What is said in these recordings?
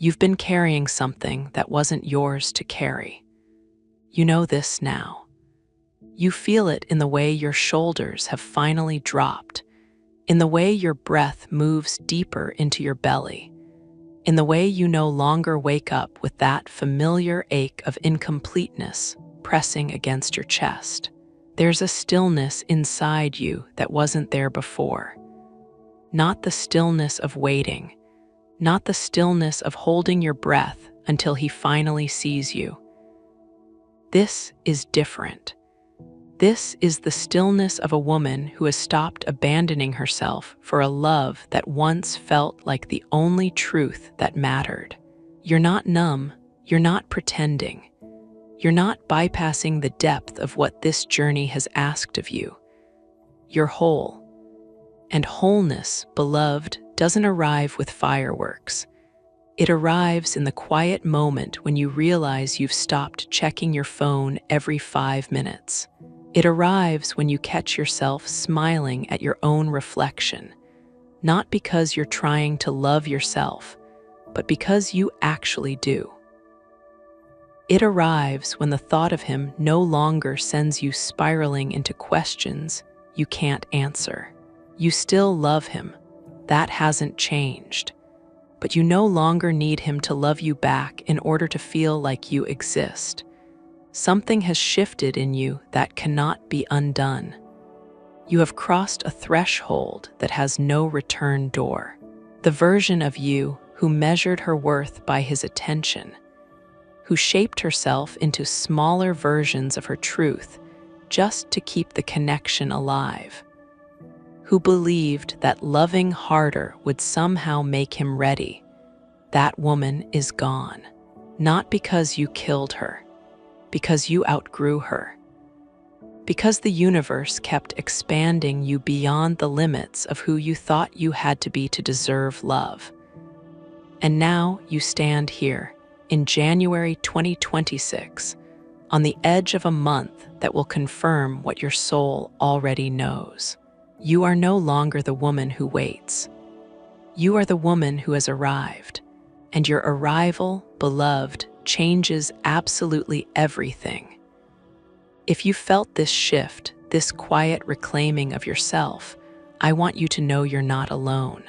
You've been carrying something that wasn't yours to carry. You know this now. You feel it in the way your shoulders have finally dropped, in the way your breath moves deeper into your belly, in the way you no longer wake up with that familiar ache of incompleteness pressing against your chest. There's a stillness inside you that wasn't there before. Not the stillness of waiting, not the stillness of holding your breath until he finally sees you. This is different. This is the stillness of a woman who has stopped abandoning herself for a love that once felt like the only truth that mattered. You're not numb, you're not pretending. You're not bypassing the depth of what this journey has asked of you. You're whole. And wholeness, beloved, doesn't arrive with fireworks. It arrives in the quiet moment when you realize you've stopped checking your phone every 5 minutes. It arrives when you catch yourself smiling at your own reflection, not because you're trying to love yourself, but because you actually do. It arrives when the thought of him no longer sends you spiraling into questions you can't answer. You still love him. That hasn't changed. But you no longer need him to love you back in order to feel like you exist. Something has shifted in you that cannot be undone. You have crossed a threshold that has no return door. The version of you who measured her worth by his attention, who shaped herself into smaller versions of her truth just to keep the connection alive, who believed that loving harder would somehow make him ready. That woman is gone. Not because you killed her, because you outgrew her. Because the universe kept expanding you beyond the limits of who you thought you had to be to deserve love. And now you stand here, in January 2026, on the edge of a month that will confirm what your soul already knows. You are no longer the woman who waits. You are the woman who has arrived, and your arrival, beloved, changes absolutely everything. If you felt this shift, this quiet reclaiming of yourself, I want you to know you're not alone.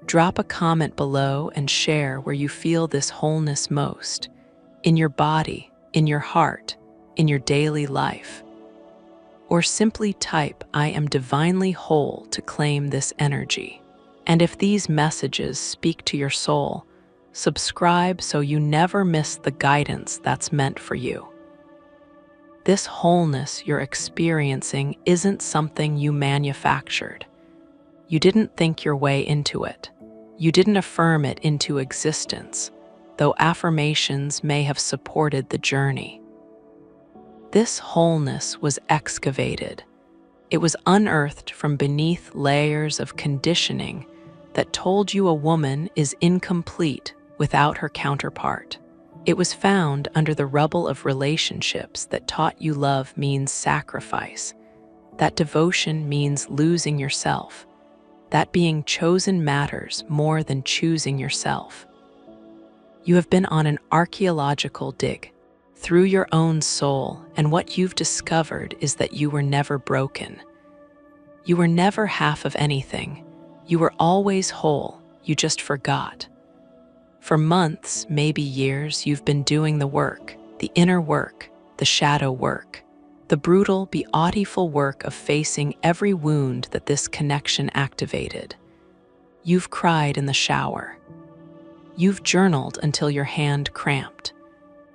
Drop a comment below and share where you feel this wholeness most, in your body, in your heart, in your daily life. Or simply type, "I am divinely whole," to claim this energy. And if these messages speak to your soul, subscribe so you never miss the guidance that's meant for you. This wholeness you're experiencing isn't something you manufactured. You didn't think your way into it. You didn't affirm it into existence, though affirmations may have supported the journey. This wholeness was excavated. It was unearthed from beneath layers of conditioning that told you a woman is incomplete without her counterpart. It was found under the rubble of relationships that taught you love means sacrifice, that devotion means losing yourself, that being chosen matters more than choosing yourself. You have been on an archaeological dig through your own soul, and what you've discovered is that you were never broken. You were never half of anything. You were always whole, you just forgot. For months, maybe years, you've been doing the work, the inner work, the shadow work, the brutal, beautiful work of facing every wound that this connection activated. You've cried in the shower. You've journaled until your hand cramped.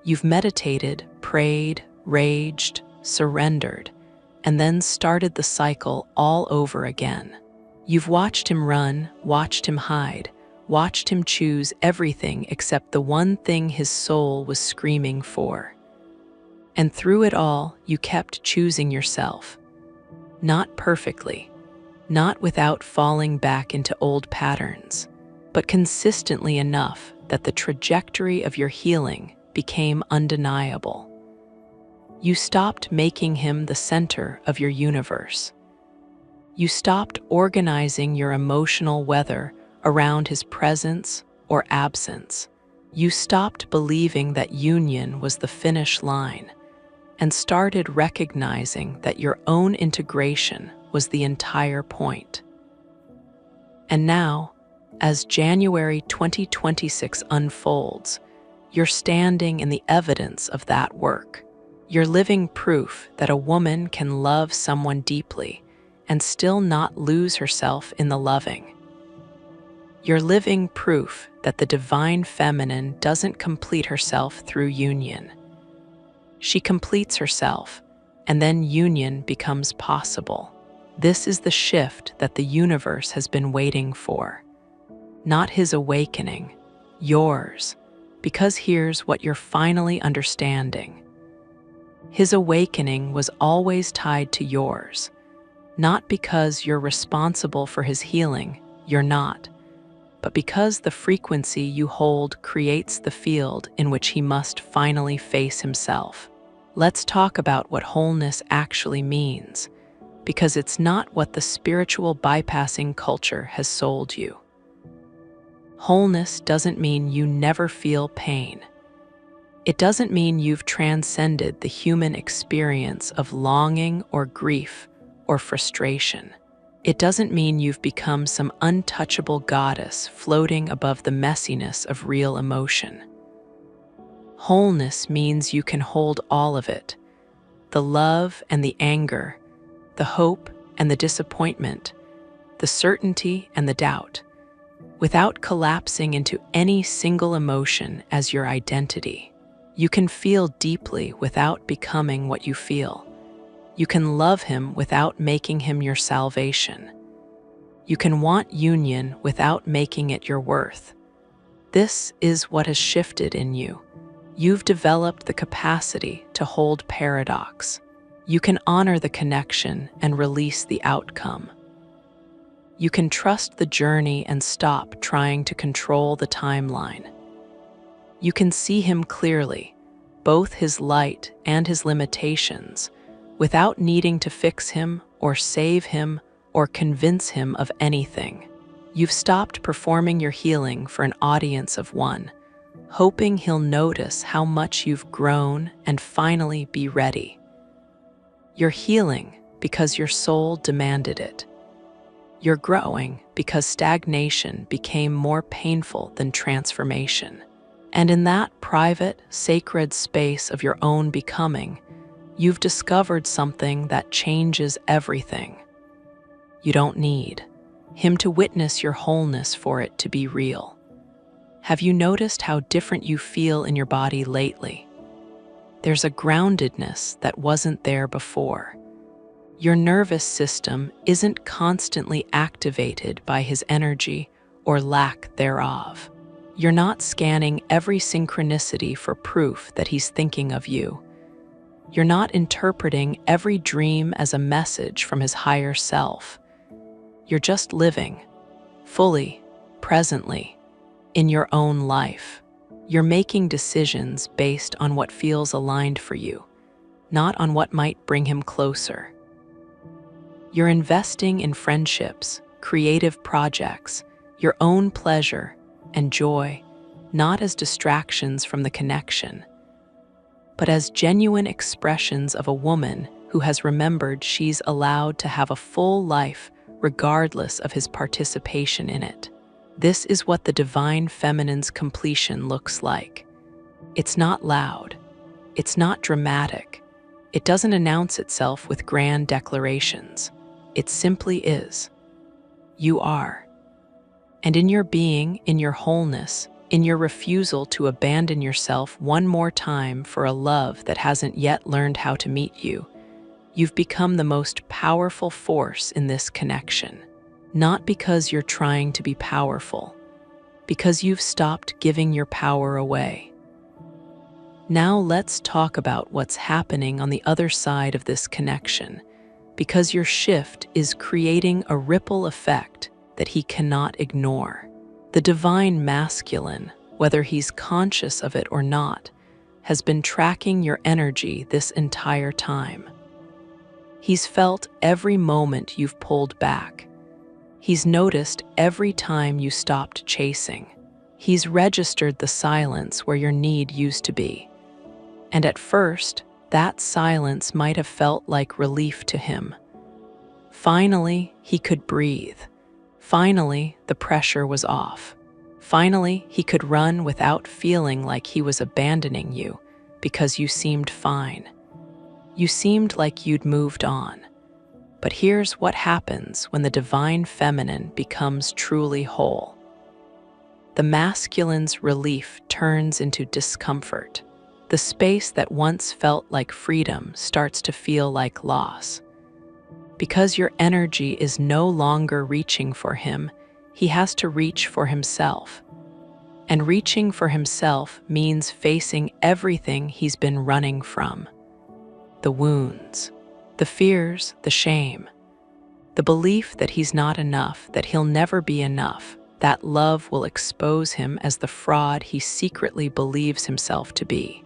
You've meditated, prayed, raged, surrendered, and then started the cycle all over again. You've watched him run, watched him hide, watched him choose everything except the one thing his soul was screaming for. And through it all, you kept choosing yourself. Not perfectly, not without falling back into old patterns, but consistently enough that the trajectory of your healing became undeniable. You stopped making him the center of your universe. You stopped organizing your emotional weather around his presence or absence. You stopped believing that union was the finish line and started recognizing that your own integration was the entire point. And now, as January 2026 unfolds, you're standing in the evidence of that work. You're living proof that a woman can love someone deeply and still not lose herself in the loving. You're living proof that the divine feminine doesn't complete herself through union. She completes herself, and then union becomes possible. This is the shift that the universe has been waiting for. Not his awakening, yours, because here's what you're finally understanding. His awakening was always tied to yours, not because you're responsible for his healing, you're not, but because the frequency you hold creates the field in which he must finally face himself. Let's talk about what wholeness actually means, because it's not what the spiritual bypassing culture has sold you. Wholeness doesn't mean you never feel pain. It doesn't mean you've transcended the human experience of longing or grief or frustration. It doesn't mean you've become some untouchable goddess floating above the messiness of real emotion. Wholeness means you can hold all of it, the love and the anger, the hope and the disappointment, the certainty and the doubt, without collapsing into any single emotion as your identity. You can feel deeply without becoming what you feel. You can love him without making him your salvation. You can want union without making it your worth. This is what has shifted in you. You've developed the capacity to hold paradox. You can honor the connection and release the outcome. You can trust the journey and stop trying to control the timeline. You can see him clearly, both his light and his limitations, without needing to fix him or save him or convince him of anything. You've stopped performing your healing for an audience of one, hoping he'll notice how much you've grown and finally be ready. You're healing because your soul demanded it. You're growing because stagnation became more painful than transformation. And in that private, sacred space of your own becoming, you've discovered something that changes everything. You don't need him to witness your wholeness for it to be real. Have you noticed how different you feel in your body lately? There's a groundedness that wasn't there before. Your nervous system isn't constantly activated by his energy or lack thereof. You're not scanning every synchronicity for proof that he's thinking of you. You're not interpreting every dream as a message from his higher self. You're just living, fully, presently, in your own life. You're making decisions based on what feels aligned for you, not on what might bring him closer. You're investing in friendships, creative projects, your own pleasure and joy, not as distractions from the connection, but as genuine expressions of a woman who has remembered she's allowed to have a full life regardless of his participation in it. This is what the divine feminine's completion looks like. It's not loud. It's not dramatic. It doesn't announce itself with grand declarations. It simply is. You are. And in your being, in your wholeness, in your refusal to abandon yourself one more time for a love that hasn't yet learned how to meet you, you've become the most powerful force in this connection. Not because you're trying to be powerful, because you've stopped giving your power away. Now let's talk about what's happening on the other side of this connection, because your shift is creating a ripple effect that he cannot ignore. The divine masculine, whether he's conscious of it or not, has been tracking your energy this entire time. He's felt every moment you've pulled back. He's noticed every time you stopped chasing. He's registered the silence where your need used to be. And at first, that silence might have felt like relief to him. Finally, he could breathe. Finally, the pressure was off. Finally, he could run without feeling like he was abandoning you because you seemed fine. You seemed like you'd moved on. But here's what happens when the divine feminine becomes truly whole. The masculine's relief turns into discomfort. The space that once felt like freedom starts to feel like loss. Because your energy is no longer reaching for him, he has to reach for himself. And reaching for himself means facing everything he's been running from. The wounds, the fears, the shame, the belief that he's not enough, that he'll never be enough, that love will expose him as the fraud he secretly believes himself to be.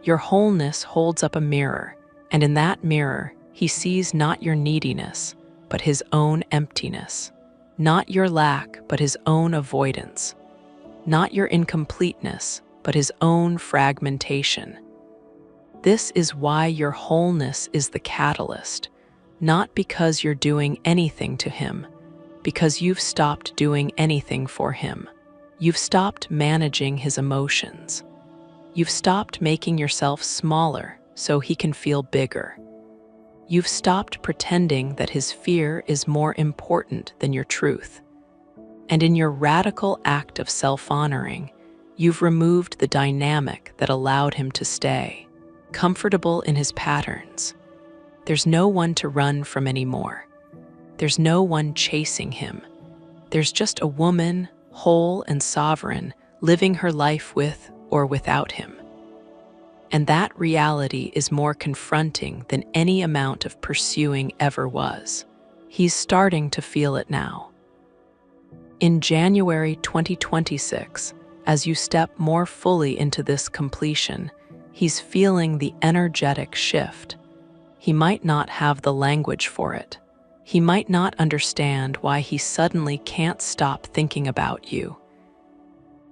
Your wholeness holds up a mirror, and in that mirror, he sees not your neediness, but his own emptiness, not your lack, but his own avoidance, not your incompleteness, but his own fragmentation. This is why your wholeness is the catalyst, not because you're doing anything to him, because you've stopped doing anything for him. You've stopped managing his emotions. You've stopped making yourself smaller so he can feel bigger. You've stopped pretending that his fear is more important than your truth. And in your radical act of self-honoring, you've removed the dynamic that allowed him to stay, comfortable in his patterns. There's no one to run from anymore. There's no one chasing him. There's just a woman, whole and sovereign, living her life with or without him. And that reality is more confronting than any amount of pursuing ever was. He's starting to feel it now. In January 2026, as you step more fully into this completion, he's feeling the energetic shift. He might not have the language for it. He might not understand why he suddenly can't stop thinking about you.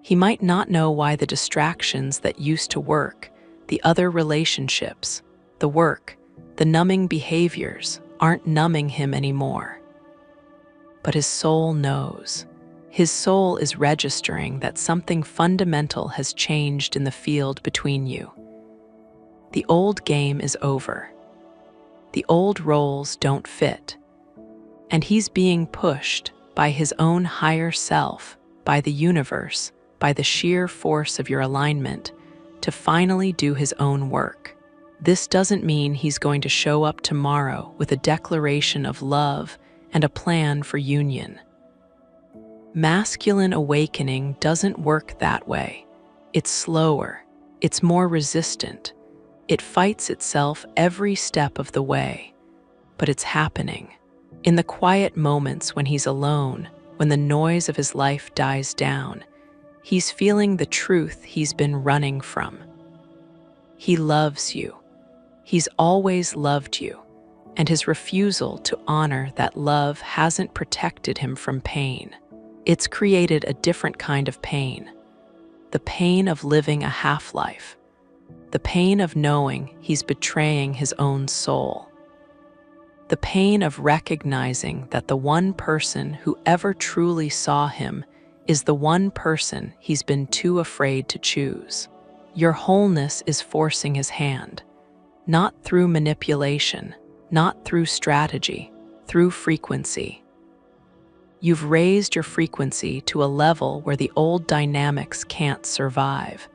He might not know why the distractions that used to work, the other relationships, the work, the numbing behaviors aren't numbing him anymore. But his soul knows. His soul is registering that something fundamental has changed in the field between you. The old game is over. The old roles don't fit. And he's being pushed by his own higher self, by the universe, by the sheer force of your alignment, to finally do his own work. This doesn't mean he's going to show up tomorrow with a declaration of love and a plan for union. Masculine awakening doesn't work that way. It's slower. It's more resistant. It fights itself every step of the way. But it's happening. In the quiet moments when he's alone, when the noise of his life dies down, he's feeling the truth he's been running from. He loves you. He's always loved you, and his refusal to honor that love hasn't protected him from pain. It's created a different kind of pain. The pain of living a half-life. The pain of knowing he's betraying his own soul. The pain of recognizing that the one person who ever truly saw him is the one person he's been too afraid to choose. Your wholeness is forcing his hand, not through manipulation, not through strategy, through frequency. You've raised your frequency to a level where the old dynamics can't survive,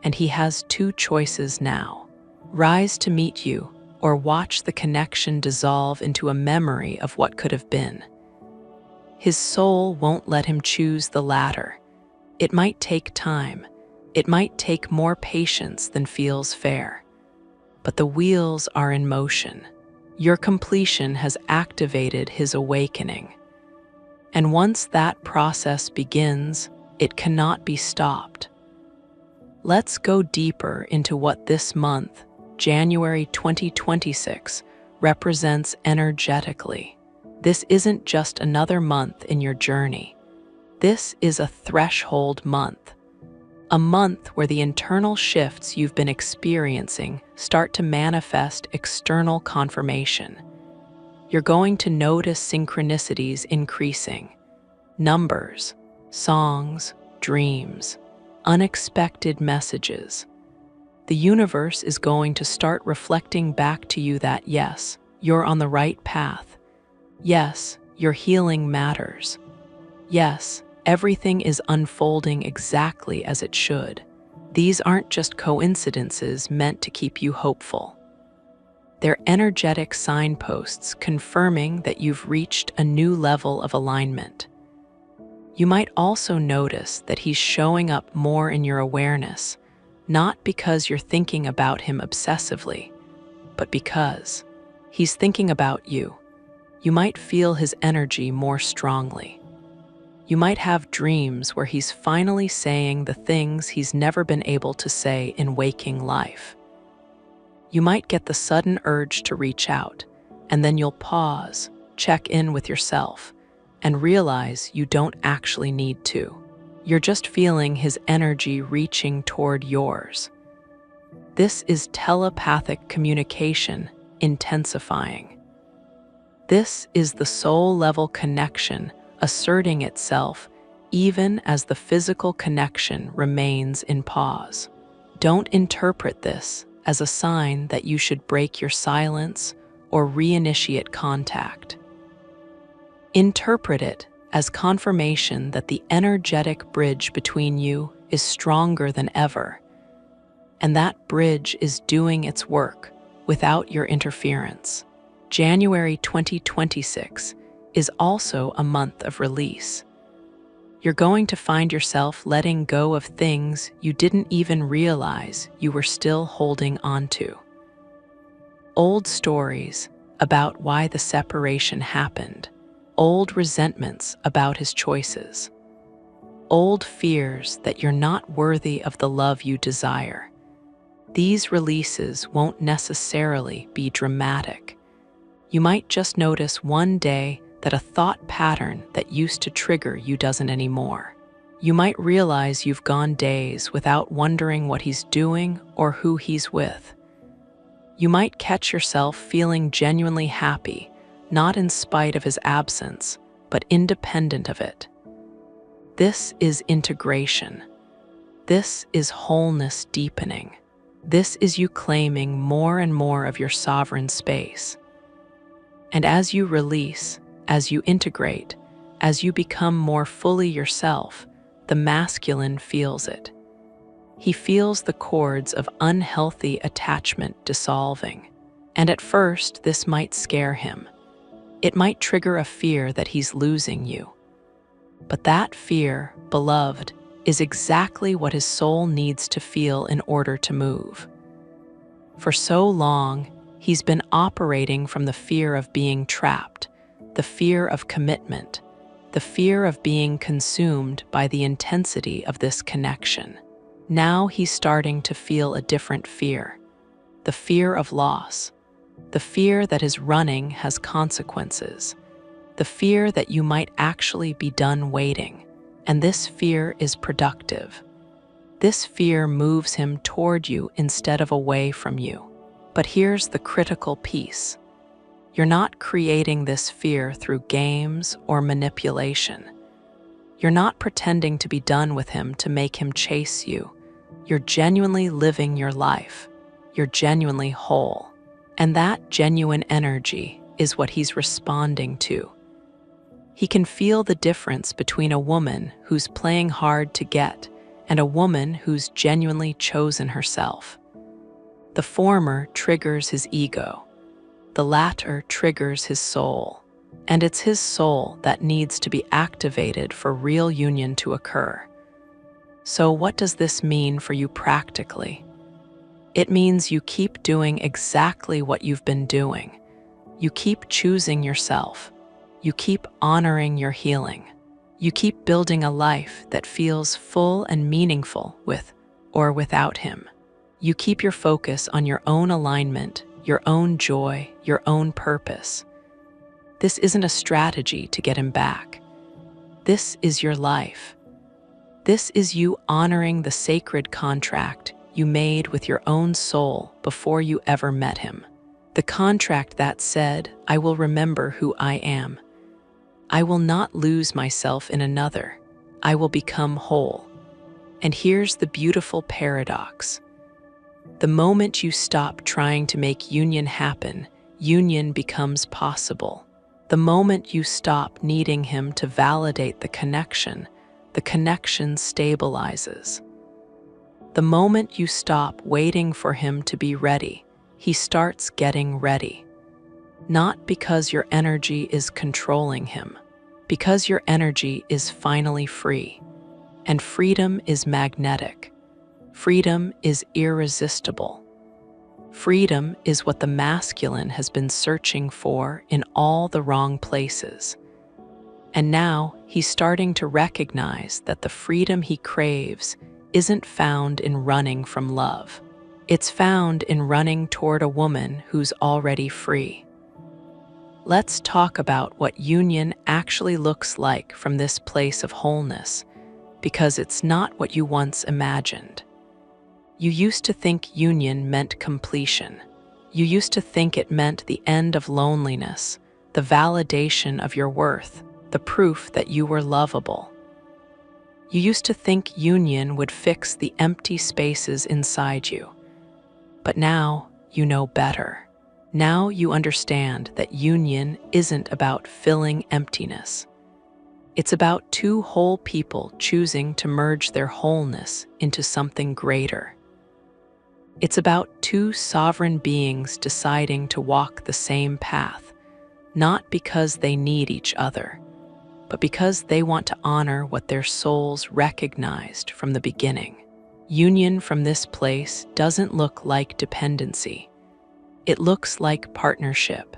and he has two choices now: rise to meet you, or watch the connection dissolve into a memory of what could have been. His soul won't let him choose the latter. It might take time. It might take more patience than feels fair. But the wheels are in motion. Your completion has activated his awakening. And once that process begins, it cannot be stopped. Let's go deeper into what this month, January 2026, represents energetically. This isn't just another month in your journey. This is a threshold month, a month where the internal shifts you've been experiencing start to manifest external confirmation. You're going to notice synchronicities increasing, numbers, songs, dreams, unexpected messages. The universe is going to start reflecting back to you that yes, you're on the right path. Yes, your healing matters. Yes, everything is unfolding exactly as it should. These aren't just coincidences meant to keep you hopeful. They're energetic signposts confirming that you've reached a new level of alignment. You might also notice that he's showing up more in your awareness, not because you're thinking about him obsessively, but because he's thinking about you. You might feel his energy more strongly. You might have dreams where he's finally saying the things he's never been able to say in waking life. You might get the sudden urge to reach out, and then you'll pause, check in with yourself, and realize you don't actually need to. You're just feeling his energy reaching toward yours. This is telepathic communication intensifying. This is the soul-level connection asserting itself even as the physical connection remains in pause. Don't interpret this as a sign that you should break your silence or reinitiate contact. Interpret it as confirmation that the energetic bridge between you is stronger than ever, and that bridge is doing its work without your interference. January 2026 is also a month of release. You're going to find yourself letting go of things you didn't even realize you were still holding onto. Old stories about why the separation happened, old resentments about his choices, old fears that you're not worthy of the love you desire. These releases won't necessarily be dramatic. You might just notice one day that a thought pattern that used to trigger you doesn't anymore. You might realize you've gone days without wondering what he's doing or who he's with. You might catch yourself feeling genuinely happy, not in spite of his absence, but independent of it. This is integration. This is wholeness deepening. This is you claiming more and more of your sovereign space. And as you release, as you integrate, as you become more fully yourself, the masculine feels it. He feels the cords of unhealthy attachment dissolving. And at first, this might scare him. It might trigger a fear that he's losing you. But that fear, beloved, is exactly what his soul needs to feel in order to move. For so long, he's been operating from the fear of being trapped, the fear of commitment, the fear of being consumed by the intensity of this connection. Now he's starting to feel a different fear, the fear of loss, the fear that his running has consequences, the fear that you might actually be done waiting, and this fear is productive. This fear moves him toward you instead of away from you. But here's the critical piece. You're not creating this fear through games or manipulation. You're not pretending to be done with him to make him chase you. You're genuinely living your life. You're genuinely whole. And that genuine energy is what he's responding to. He can feel the difference between a woman who's playing hard to get and a woman who's genuinely chosen herself. The former triggers his ego. The latter triggers his soul. And it's his soul that needs to be activated for real union to occur. So what does this mean for you practically? It means you keep doing exactly what you've been doing. You keep choosing yourself. You keep honoring your healing. You keep building a life that feels full and meaningful with or without him. You keep your focus on your own alignment, your own joy, your own purpose. This isn't a strategy to get him back. This is your life. This is you honoring the sacred contract you made with your own soul before you ever met him. The contract that said, I will remember who I am. I will not lose myself in another. I will become whole. And here's the beautiful paradox. The moment you stop trying to make union happen, union becomes possible. The moment you stop needing him to validate the connection stabilizes. The moment you stop waiting for him to be ready, he starts getting ready. Not because your energy is controlling him, because your energy is finally free. And freedom is magnetic. Freedom is irresistible. Freedom is what the masculine has been searching for in all the wrong places. And now he's starting to recognize that the freedom he craves isn't found in running from love. It's found in running toward a woman who's already free. Let's talk about what union actually looks like from this place of wholeness, because it's not what you once imagined. You used to think union meant completion. You used to think it meant the end of loneliness, the validation of your worth, the proof that you were lovable. You used to think union would fix the empty spaces inside you. But now you know better. Now you understand that union isn't about filling emptiness. It's about two whole people choosing to merge their wholeness into something greater. It's about two sovereign beings deciding to walk the same path, not because they need each other, but because they want to honor what their souls recognized from the beginning. Union from this place doesn't look like dependency. It looks like partnership.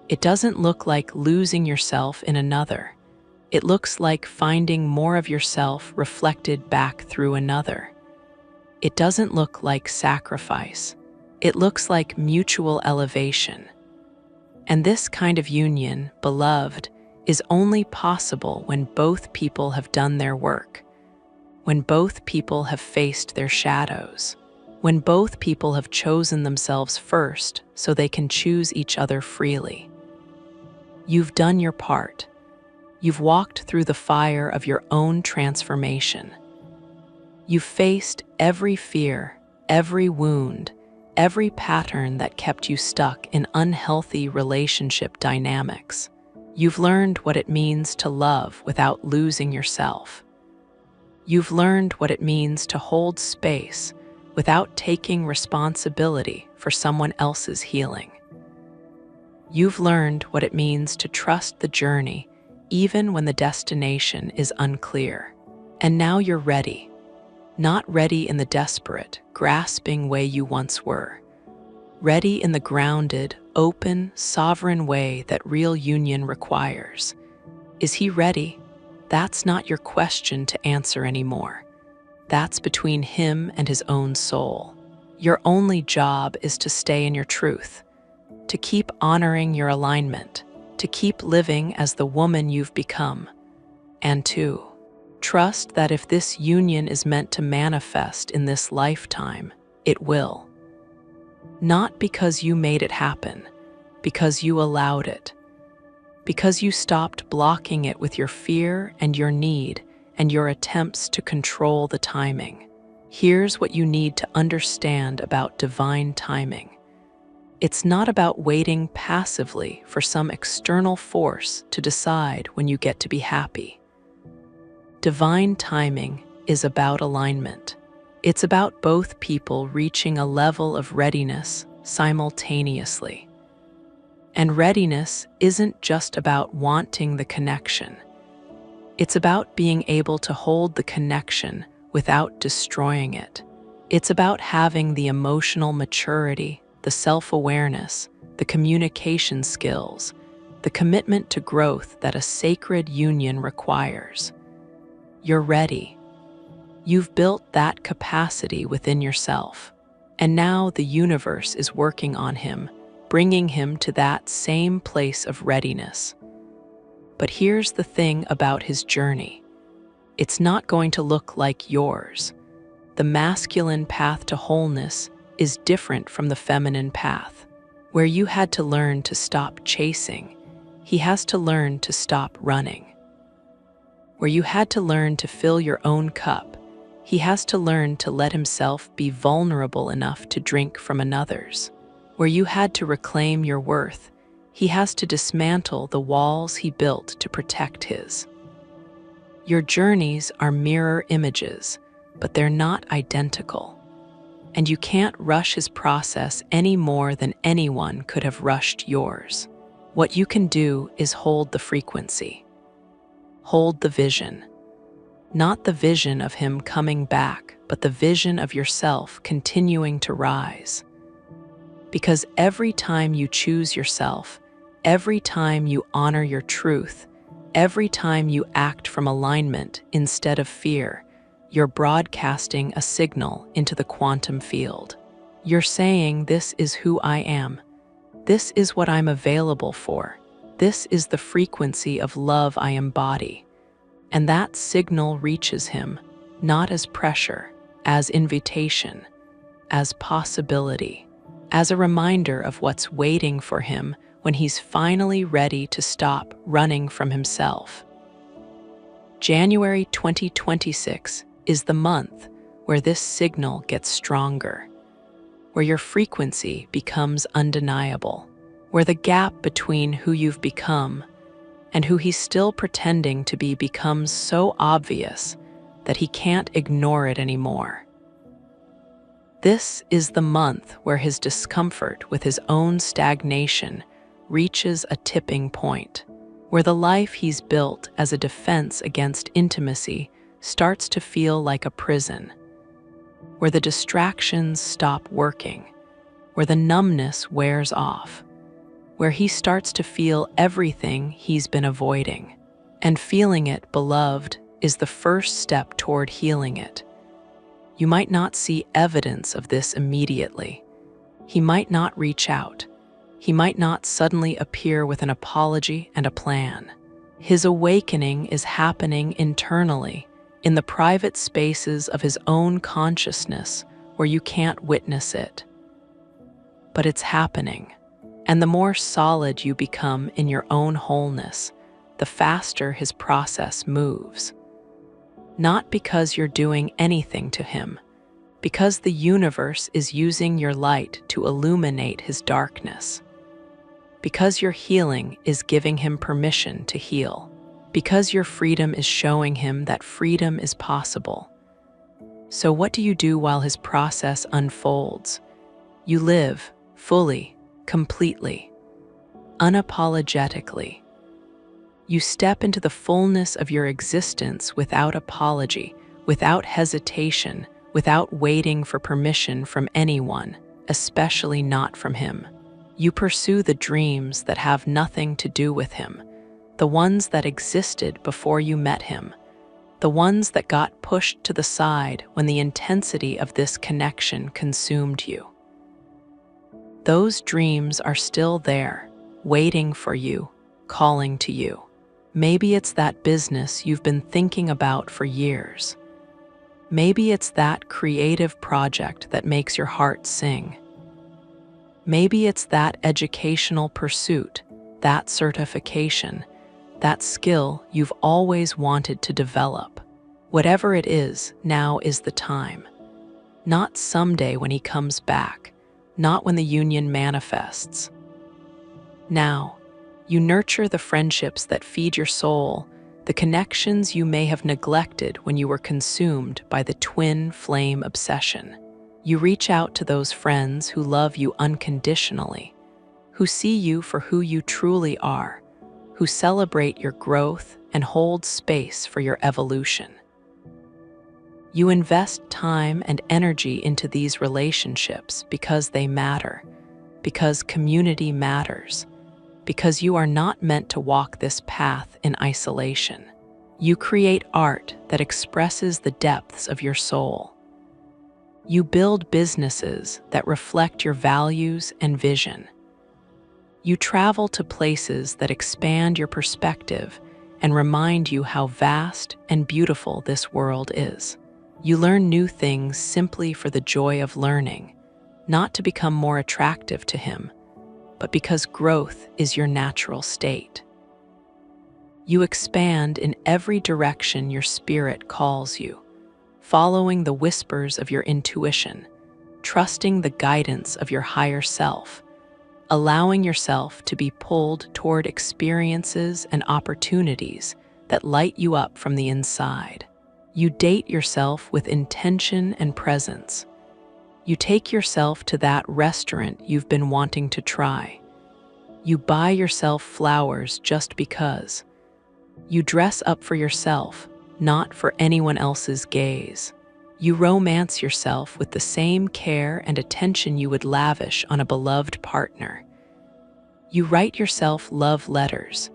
It doesn't look like losing yourself in another. It looks like finding more of yourself reflected back through another. It doesn't look like sacrifice. It looks like mutual elevation. And this kind of union, beloved, is only possible when both people have done their work, when both people have faced their shadows, when both people have chosen themselves first so they can choose each other freely. You've done your part. You've walked through the fire of your own transformation. You've faced every fear, every wound, every pattern that kept you stuck in unhealthy relationship dynamics. You've learned what it means to love without losing yourself. You've learned what it means to hold space without taking responsibility for someone else's healing. You've learned what it means to trust the journey even when the destination is unclear. And now you're ready. Not ready in the desperate, grasping way you once were. Ready in the grounded, open, sovereign way that real union requires. Is he ready? That's not your question to answer anymore. That's between him and his own soul. Your only job is to stay in your truth, to keep honoring your alignment, to keep living as the woman you've become, and to trust that if this union is meant to manifest in this lifetime, it will. Not because you made it happen, because you allowed it, because you stopped blocking it with your fear and your need and your attempts to control the timing. Here's what you need to understand about divine timing. It's not about waiting passively for some external force to decide when you get to be happy. Divine timing is about alignment. It's about both people reaching a level of readiness simultaneously. And readiness isn't just about wanting the connection. It's about being able to hold the connection without destroying it. It's about having the emotional maturity, the self-awareness, the communication skills, the commitment to growth that a sacred union requires. You're ready. You've built that capacity within yourself. And now the universe is working on him, bringing him to that same place of readiness. But here's the thing about his journey. It's not going to look like yours. The masculine path to wholeness is different from the feminine path. Where you had to learn to stop chasing, he has to learn to stop running. Where you had to learn to fill your own cup, he has to learn to let himself be vulnerable enough to drink from another's. Where you had to reclaim your worth, he has to dismantle the walls he built to protect his. Your journeys are mirror images, but they're not identical. And you can't rush his process any more than anyone could have rushed yours. What you can do is hold the frequency. Hold the vision. Not the vision of him coming back, but the vision of yourself continuing to rise. Because every time you choose yourself, every time you honor your truth, every time you act from alignment instead of fear, you're broadcasting a signal into the quantum field. You're saying, this is who I am. This is what I'm available for. This is the frequency of love I embody. And that signal reaches him, not as pressure, as invitation, as possibility, as a reminder of what's waiting for him when he's finally ready to stop running from himself. January 2026 is the month where this signal gets stronger, where your frequency becomes undeniable, where the gap between who you've become and who he's still pretending to be becomes so obvious that he can't ignore it anymore. This is the month where his discomfort with his own stagnation reaches a tipping point, where the life he's built as a defense against intimacy starts to feel like a prison, where the distractions stop working, where the numbness wears off, where he starts to feel everything he's been avoiding. And feeling it, beloved, is the first step toward healing it. You might not see evidence of this immediately. He might not reach out. He might not suddenly appear with an apology and a plan. His awakening is happening internally, in the private spaces of his own consciousness where you can't witness it. But it's happening, and the more solid you become in your own wholeness, the faster his process moves. Not because you're doing anything to him, because the universe is using your light to illuminate his darkness. Because your healing is giving him permission to heal. Because your freedom is showing him that freedom is possible. So what do you do while his process unfolds? You live fully, completely, unapologetically. You step into the fullness of your existence without apology, without hesitation, without waiting for permission from anyone, especially not from him. You pursue the dreams that have nothing to do with him, the ones that existed before you met him, the ones that got pushed to the side when the intensity of this connection consumed you. Those dreams are still there, waiting for you, calling to you. Maybe it's that business you've been thinking about for years. Maybe it's that creative project that makes your heart sing. Maybe it's that educational pursuit, that certification, that skill you've always wanted to develop. Whatever it is, now is the time. Not someday when he comes back, not when the union manifests. Now, you nurture the friendships that feed your soul, the connections you may have neglected when you were consumed by the twin flame obsession. You reach out to those friends who love you unconditionally, who see you for who you truly are, who celebrate your growth and hold space for your evolution. You invest time and energy into these relationships because they matter, because community matters, because you are not meant to walk this path in isolation. You create art that expresses the depths of your soul. You build businesses that reflect your values and vision. You travel to places that expand your perspective and remind you how vast and beautiful this world is. You learn new things simply for the joy of learning, not to become more attractive to him, but because growth is your natural state. You expand in every direction your spirit calls you, following the whispers of your intuition, trusting the guidance of your higher self, allowing yourself to be pulled toward experiences and opportunities that light you up from the inside. You date yourself with intention and presence. You take yourself to that restaurant you've been wanting to try. You buy yourself flowers just because. You dress up for yourself, not for anyone else's gaze. You romance yourself with the same care and attention you would lavish on a beloved partner. You write yourself love letters.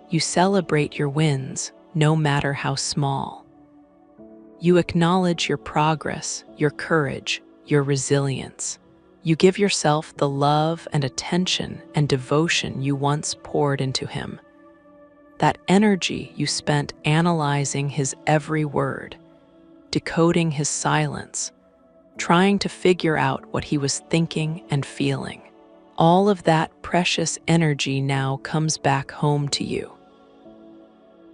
You celebrate your wins, no matter how small. You acknowledge your progress, your courage, your resilience. You give yourself the love and attention and devotion you once poured into him. That energy you spent analyzing his every word, decoding his silence, trying to figure out what he was thinking and feeling. All of that precious energy now comes back home to you.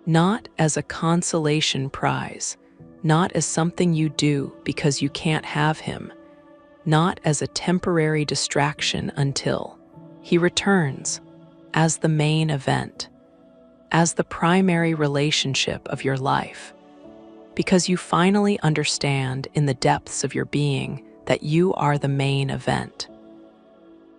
Not as a consolation prize, not as something you do because you can't have him, not as a temporary distraction until he returns as the main event, as the primary relationship of your life, because you finally understand in the depths of your being that you are the main event.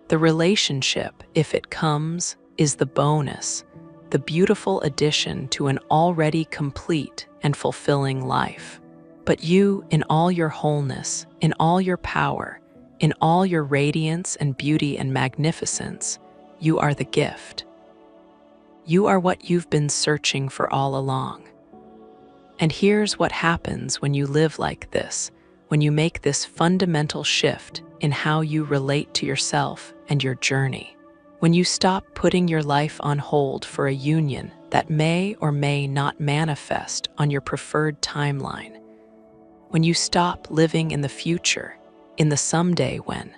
The relationship, if it comes, is the bonus, the beautiful addition to an already complete and fulfilling life. But you, in all your wholeness, in all your power, in all your radiance and beauty and magnificence, you are the gift. You are what you've been searching for all along. And here's what happens when you live like this, when you make this fundamental shift in how you relate to yourself and your journey. When you stop putting your life on hold for a union that may or may not manifest on your preferred timeline. When you stop living in the future, in the someday when,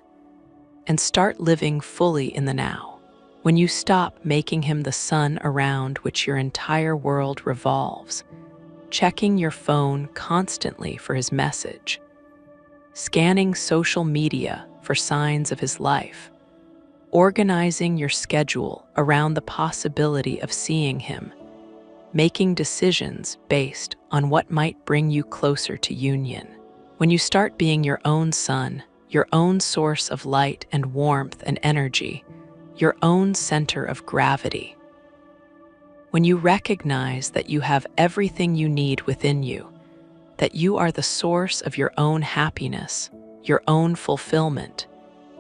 and start living fully in the now. When you stop making him the sun around which your entire world revolves, checking your phone constantly for his message, scanning social media for signs of his life, organizing your schedule around the possibility of seeing him, making decisions based on what might bring you closer to union. When you start being your own sun, your own source of light and warmth and energy, your own center of gravity. When you recognize that you have everything you need within you, that you are the source of your own happiness, your own fulfillment,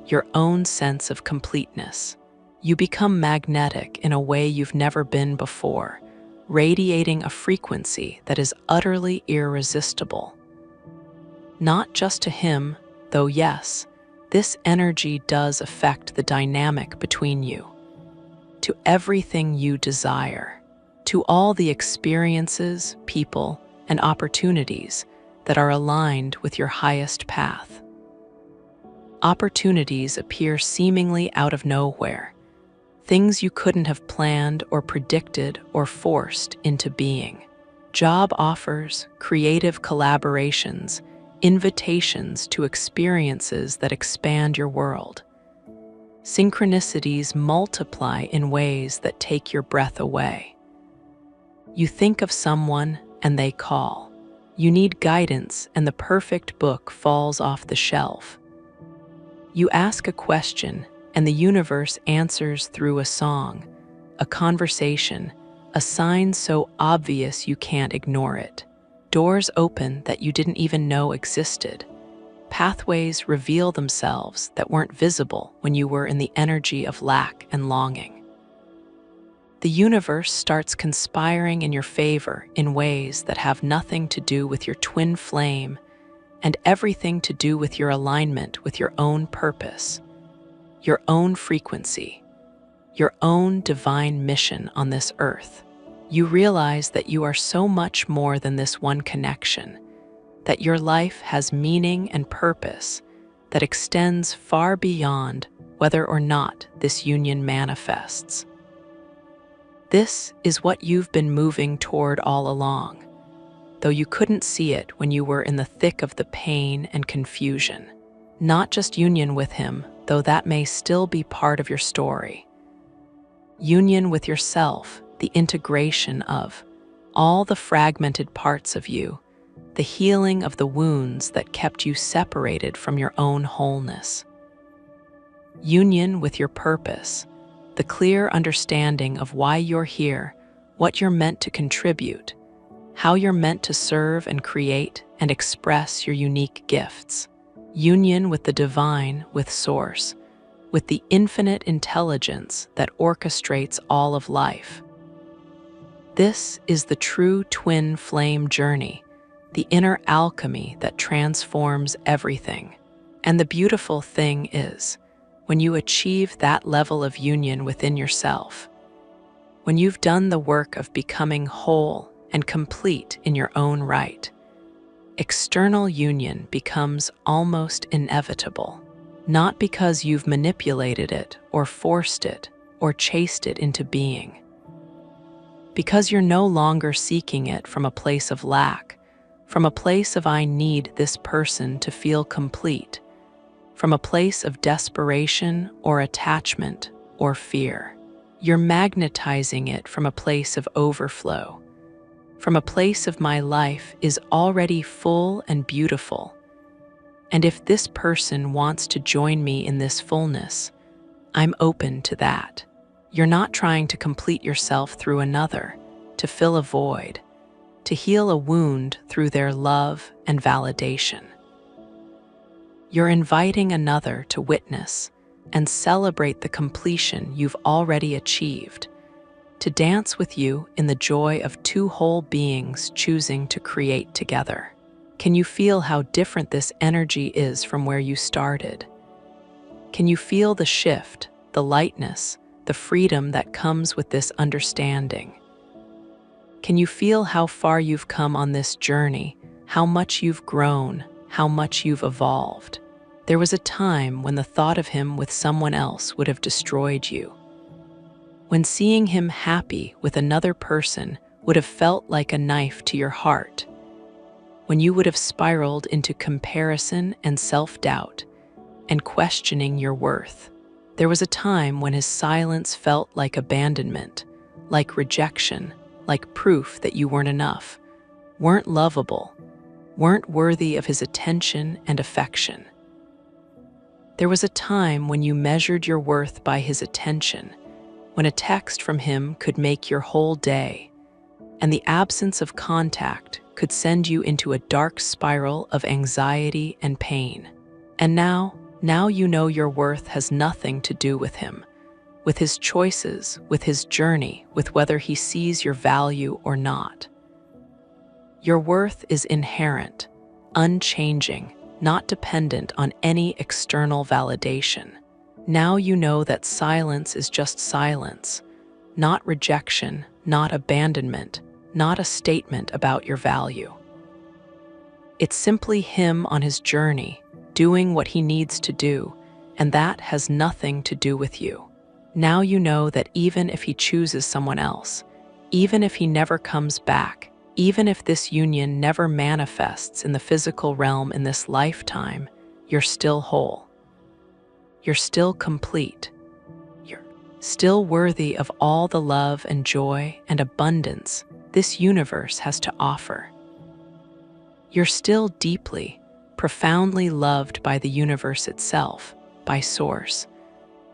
your own sense of completeness, you become magnetic in a way you've never been before, radiating a frequency that is utterly irresistible. Not just to him, though yes, this energy does affect the dynamic between you, to everything you desire, to all the experiences, people, and opportunities that are aligned with your highest path. Opportunities appear seemingly out of nowhere, things you couldn't have planned or predicted or forced into being. Job offers, creative collaborations, invitations to experiences that expand your world. Synchronicities multiply in ways that take your breath away. You think of someone and they call. You need guidance and the perfect book falls off the shelf. You ask a question and the universe answers through a song, a conversation, a sign so obvious you can't ignore it. Doors open that you didn't even know existed. Pathways reveal themselves that weren't visible when you were in the energy of lack and longing. The universe starts conspiring in your favor in ways that have nothing to do with your twin flame and everything to do with your alignment with your own purpose, your own frequency, your own divine mission on this earth. You realize that you are so much more than this one connection, that your life has meaning and purpose that extends far beyond whether or not this union manifests. This is what you've been moving toward all along, though you couldn't see it when you were in the thick of the pain and confusion. Not just union with him, though that may still be part of your story. Union with yourself, the integration of all the fragmented parts of you, the healing of the wounds that kept you separated from your own wholeness. Union with your purpose, the clear understanding of why you're here, what you're meant to contribute, how you're meant to serve and create and express your unique gifts. Union with the divine, with Source, with the infinite intelligence that orchestrates all of life. This is the true twin flame journey, the inner alchemy that transforms everything. And the beautiful thing is, when you achieve that level of union within yourself, when you've done the work of becoming whole and complete in your own right, external union becomes almost inevitable, not because you've manipulated it or forced it or chased it into being, because you're no longer seeking it from a place of lack, from a place of I need this person to feel complete, from a place of desperation or attachment or fear. You're magnetizing it from a place of overflow, from a place of my life is already full and beautiful, and if this person wants to join me in this fullness, I'm open to that. You're not trying to complete yourself through another, to fill a void, to heal a wound through their love and validation. You're inviting another to witness and celebrate the completion you've already achieved, to dance with you in the joy of two whole beings choosing to create together. Can you feel how different this energy is from where you started? Can you feel the shift, the lightness, the freedom that comes with this understanding? Can you feel how far you've come on this journey, how much you've grown, how much you've evolved? There was a time when the thought of him with someone else would have destroyed you, when seeing him happy with another person would have felt like a knife to your heart, when you would have spiraled into comparison and self-doubt and questioning your worth. There was a time when his silence felt like abandonment, like rejection, like proof that you weren't enough, weren't lovable, weren't worthy of his attention and affection. There was a time when you measured your worth by his attention, when a text from him could make your whole day, and the absence of contact could send you into a dark spiral of anxiety and pain. And now you know your worth has nothing to do with him, with his choices, with his journey, with whether he sees your value or not. Your worth is inherent, unchanging, not dependent on any external validation. Now you know that silence is just silence, not rejection, not abandonment, not a statement about your value. It's simply him on his journey, doing what he needs to do, and that has nothing to do with you. Now you know that even if he chooses someone else, even if he never comes back, even if this union never manifests in the physical realm in this lifetime, you're still whole. You're still complete. You're still worthy of all the love and joy and abundance this universe has to offer. You're still deeply, profoundly loved by the universe itself, by Source,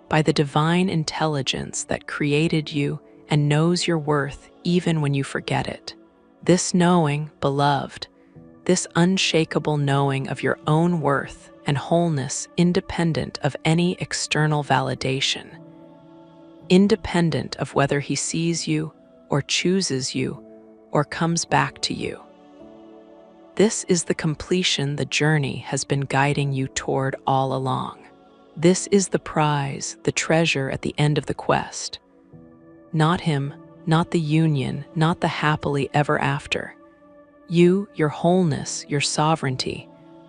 by the divine intelligence that created you and knows your worth even when you forget it. This knowing, beloved, this unshakable knowing of your own worth and wholeness independent of any external validation, independent of whether he sees you or chooses you or comes back to you. This is the completion the journey has been guiding you toward all along. This is the prize, the treasure at the end of the quest. Not him, not the union, not the happily ever after. You, your wholeness, your sovereignty,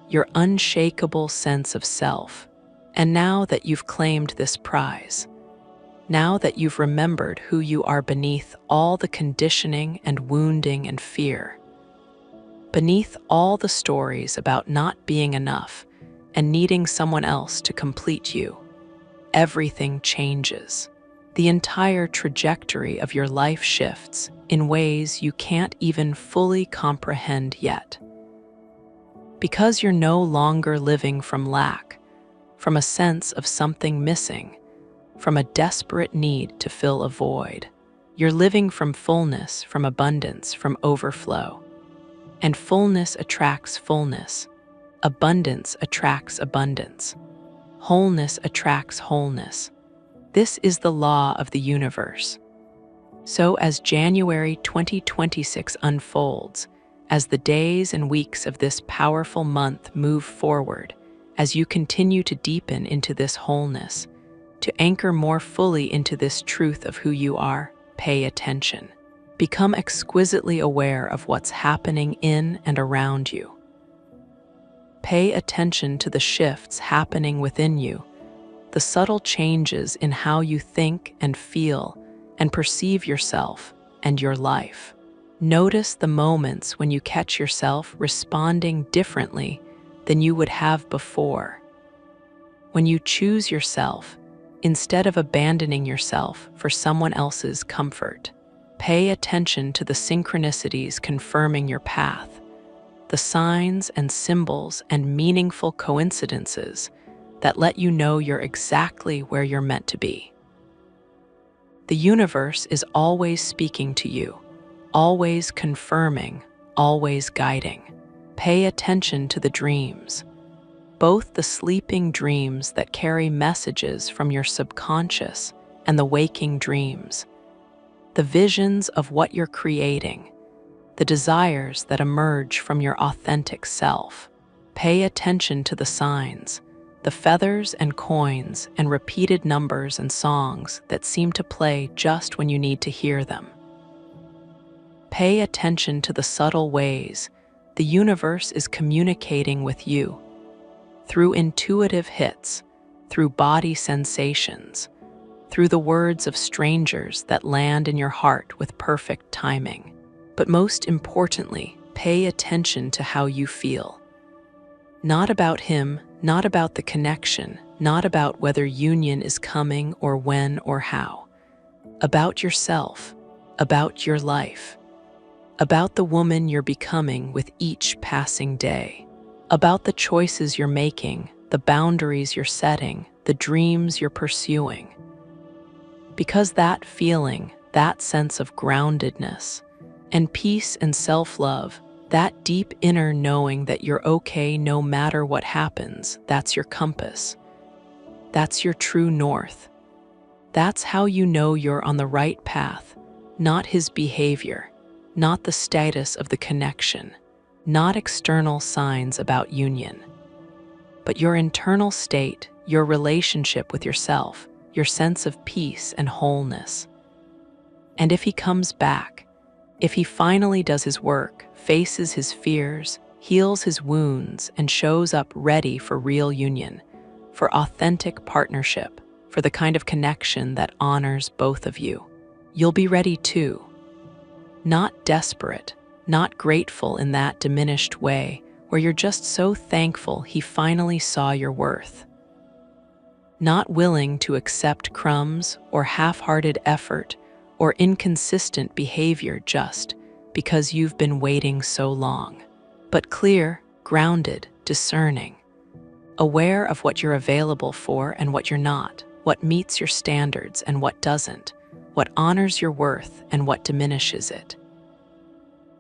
your unshakable sense of self. And now that you've claimed this prize, now that you've remembered who you are beneath all the conditioning and wounding and fear, beneath all the stories about not being enough and needing someone else to complete you, everything changes. The entire trajectory of your life shifts in ways you can't even fully comprehend yet. Because you're no longer living from lack, from a sense of something missing, from a desperate need to fill a void. You're living from fullness, from abundance, from overflow. And fullness attracts fullness. Abundance attracts abundance. Wholeness attracts wholeness. This is the law of the universe. So as January 2026 unfolds, as the days and weeks of this powerful month move forward, as you continue to deepen into this wholeness, to anchor more fully into this truth of who you are, pay attention. Become exquisitely aware of what's happening in and around you. Pay attention to the shifts happening within you, the subtle changes in how you think and feel and perceive yourself and your life. Notice the moments when you catch yourself responding differently than you would have before. When you choose yourself instead of abandoning yourself for someone else's comfort. Pay attention to the synchronicities confirming your path, the signs and symbols and meaningful coincidences that let you know you're exactly where you're meant to be. The universe is always speaking to you, always confirming, always guiding. Pay attention to the dreams, both the sleeping dreams that carry messages from your subconscious and the waking dreams, the visions of what you're creating, the desires that emerge from your authentic self. Pay attention to the signs, the feathers and coins and repeated numbers and songs that seem to play just when you need to hear them. Pay attention to the subtle ways the universe is communicating with you, through intuitive hits, through body sensations, through the words of strangers that land in your heart with perfect timing. But most importantly, pay attention to how you feel. Not about him, not about the connection, not about whether union is coming or when or how. About yourself, about your life, about the woman you're becoming with each passing day, about the choices you're making, the boundaries you're setting, the dreams you're pursuing. Because that feeling, that sense of groundedness, and peace and self-love, that deep inner knowing that you're okay no matter what happens, that's your compass. That's your true north. That's how you know you're on the right path, not his behavior, not the status of the connection, not external signs about union, but your internal state, your relationship with yourself, your sense of peace and wholeness. And if he comes back, if he finally does his work, faces his fears, heals his wounds, and shows up ready for real union, for authentic partnership, for the kind of connection that honors both of you, you'll be ready too. Not desperate, not grateful in that diminished way where you're just so thankful he finally saw your worth. Not willing to accept crumbs or half-hearted effort or inconsistent behavior just because you've been waiting so long, but clear, grounded, discerning, aware of what you're available for and what you're not, what meets your standards and what doesn't, what honors your worth and what diminishes it.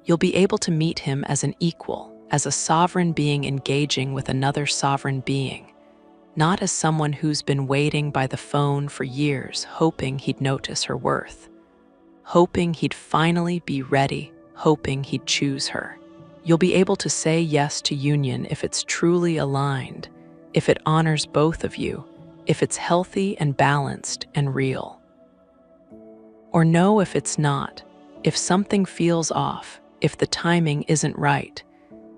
You'll be able to meet him as an equal, as a sovereign being engaging with another sovereign being, not as someone who's been waiting by the phone for years hoping he'd notice her worth, hoping he'd finally be ready, hoping he'd choose her. You'll be able to say yes to union if it's truly aligned, if it honors both of you, if it's healthy and balanced and real. or know if it's not, if something feels off, if the timing isn't right,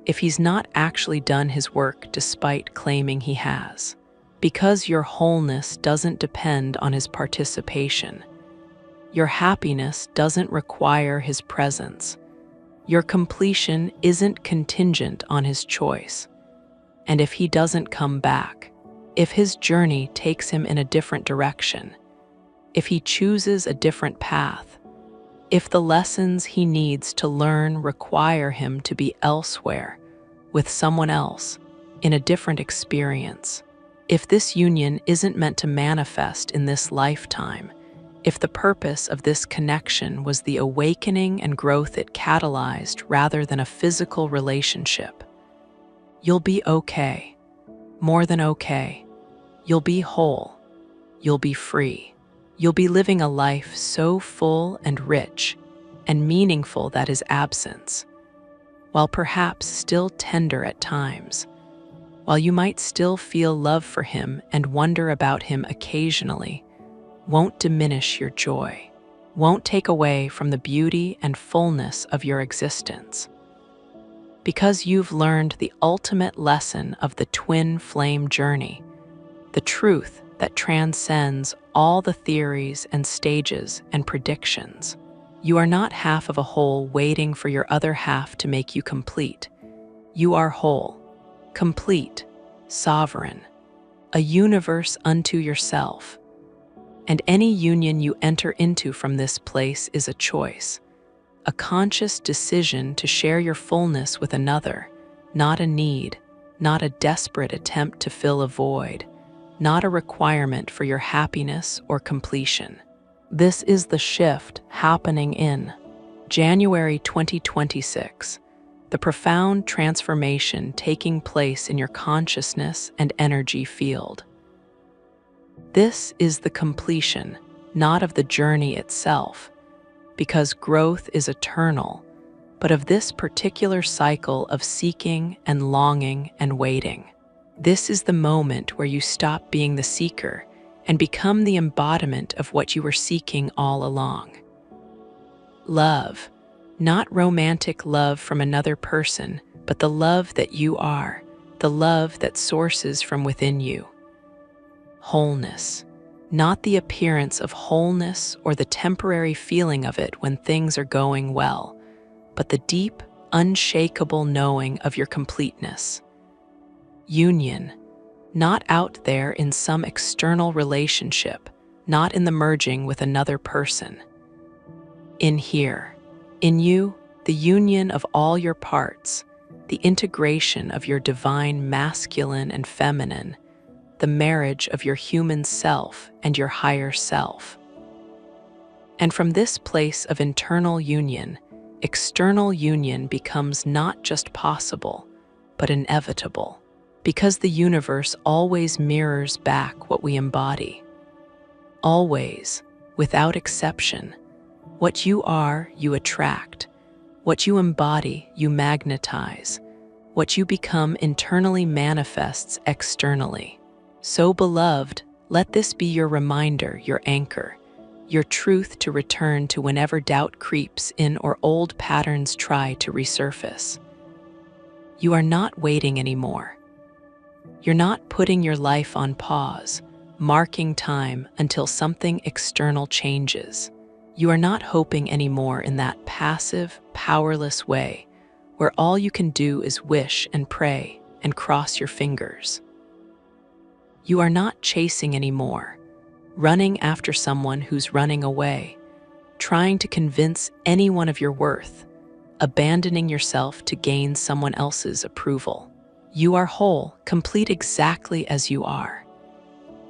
if he's not actually done his work despite claiming he has. Because your wholeness doesn't depend on his participation. Your happiness doesn't require his presence. Your completion isn't contingent on his choice. And if he doesn't come back, if his journey takes him in a different direction, if he chooses a different path, if the lessons he needs to learn require him to be elsewhere, with someone else, in a different experience, if this union isn't meant to manifest in this lifetime, if the purpose of this connection was the awakening and growth it catalyzed rather than a physical relationship, you'll be okay, more than okay. You'll be whole. You'll be free. You'll be living a life so full and rich and meaningful that his absence, while perhaps still tender at times, while you might still feel love for him and wonder about him occasionally, won't diminish your joy, won't take away from the beauty and fullness of your existence. Because you've learned the ultimate lesson of the twin flame journey, the truth that transcends all the theories and stages and predictions. You are not half of a whole waiting for your other half to make you complete. You are whole, complete, sovereign, a universe unto yourself. And any union you enter into from this place is a choice, a conscious decision to share your fullness with another, not a need, not a desperate attempt to fill a void, not a requirement for your happiness or completion. This is the shift happening in January 2026, the profound transformation taking place in your consciousness and energy field. This is the completion, not of the journey itself, because growth is eternal, but of this particular cycle of seeking and longing and waiting. This is the moment where you stop being the seeker and become the embodiment of what you were seeking all along. Love, not romantic love from another person, but the love that you are, the love that sources from within you. Wholeness, not the appearance of wholeness or the temporary feeling of it when things are going well, but the deep, unshakable knowing of your completeness. Union, not out there in some external relationship, not in the merging with another person. In here, in you, the union of all your parts, the integration of your divine masculine and feminine, the marriage of your human self and your higher self. And from this place of internal union, external union becomes not just possible, but inevitable, because the universe always mirrors back what we embody. Always, without exception, what you are, you attract. What you embody, you magnetize. What you become internally manifests externally. So, beloved, let this be your reminder, your anchor, your truth to return to whenever doubt creeps in or old patterns try to resurface. You are not waiting anymore. You're not putting your life on pause, marking time until something external changes. You are not hoping anymore in that passive, powerless way where all you can do is wish and pray and cross your fingers. You are not chasing anymore, running after someone who's running away, trying to convince anyone of your worth, abandoning yourself to gain someone else's approval. You are whole, complete exactly as you are.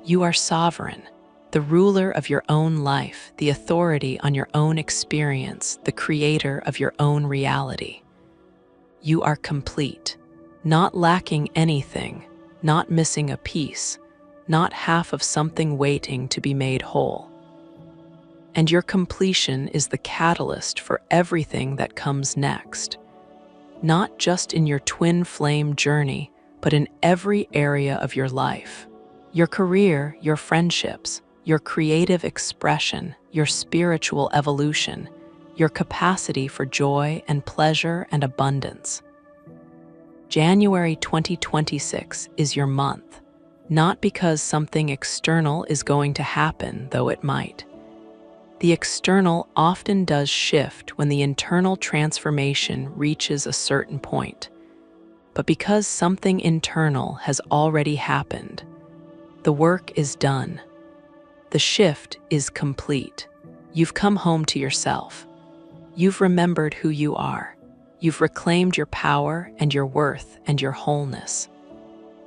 You are sovereign, the ruler of your own life, the authority on your own experience, the creator of your own reality. You are complete, not lacking anything, not missing a piece, not half of something waiting to be made whole. And your completion is the catalyst for everything that comes next, not just in your twin flame journey, but in every area of your life. Your career, your friendships, your creative expression, your spiritual evolution, your capacity for joy and pleasure and abundance. January 2026 is your month, not because something external is going to happen, though it might. The external often does shift when the internal transformation reaches a certain point. But because something internal has already happened, the work is done. The shift is complete. You've come home to yourself. You've remembered who you are. You've reclaimed your power and your worth and your wholeness.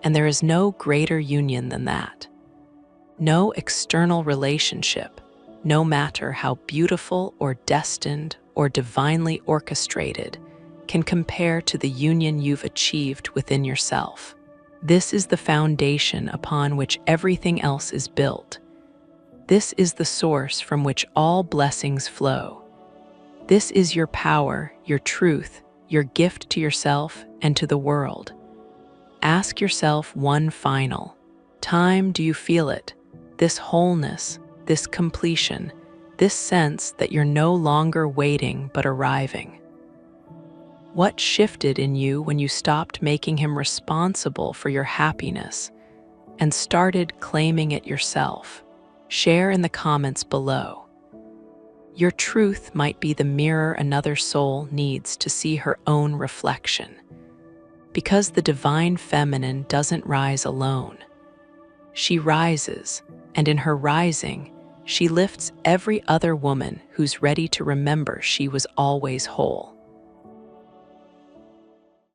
And there is no greater union than that. No external relationship, no matter how beautiful or destined or divinely orchestrated, can compare to the union you've achieved within yourself. This is the foundation upon which everything else is built. This is the source from which all blessings flow. This is your power, your truth, your gift to yourself and to the world. Ask yourself one final time: do you feel it? This wholeness, this completion, this sense that you're no longer waiting but arriving. What shifted in you when you stopped making him responsible for your happiness and started claiming it yourself? Share in the comments below. Your truth might be the mirror another soul needs to see her own reflection. Because the divine feminine doesn't rise alone. She rises, and in her rising, she lifts every other woman who's ready to remember she was always whole.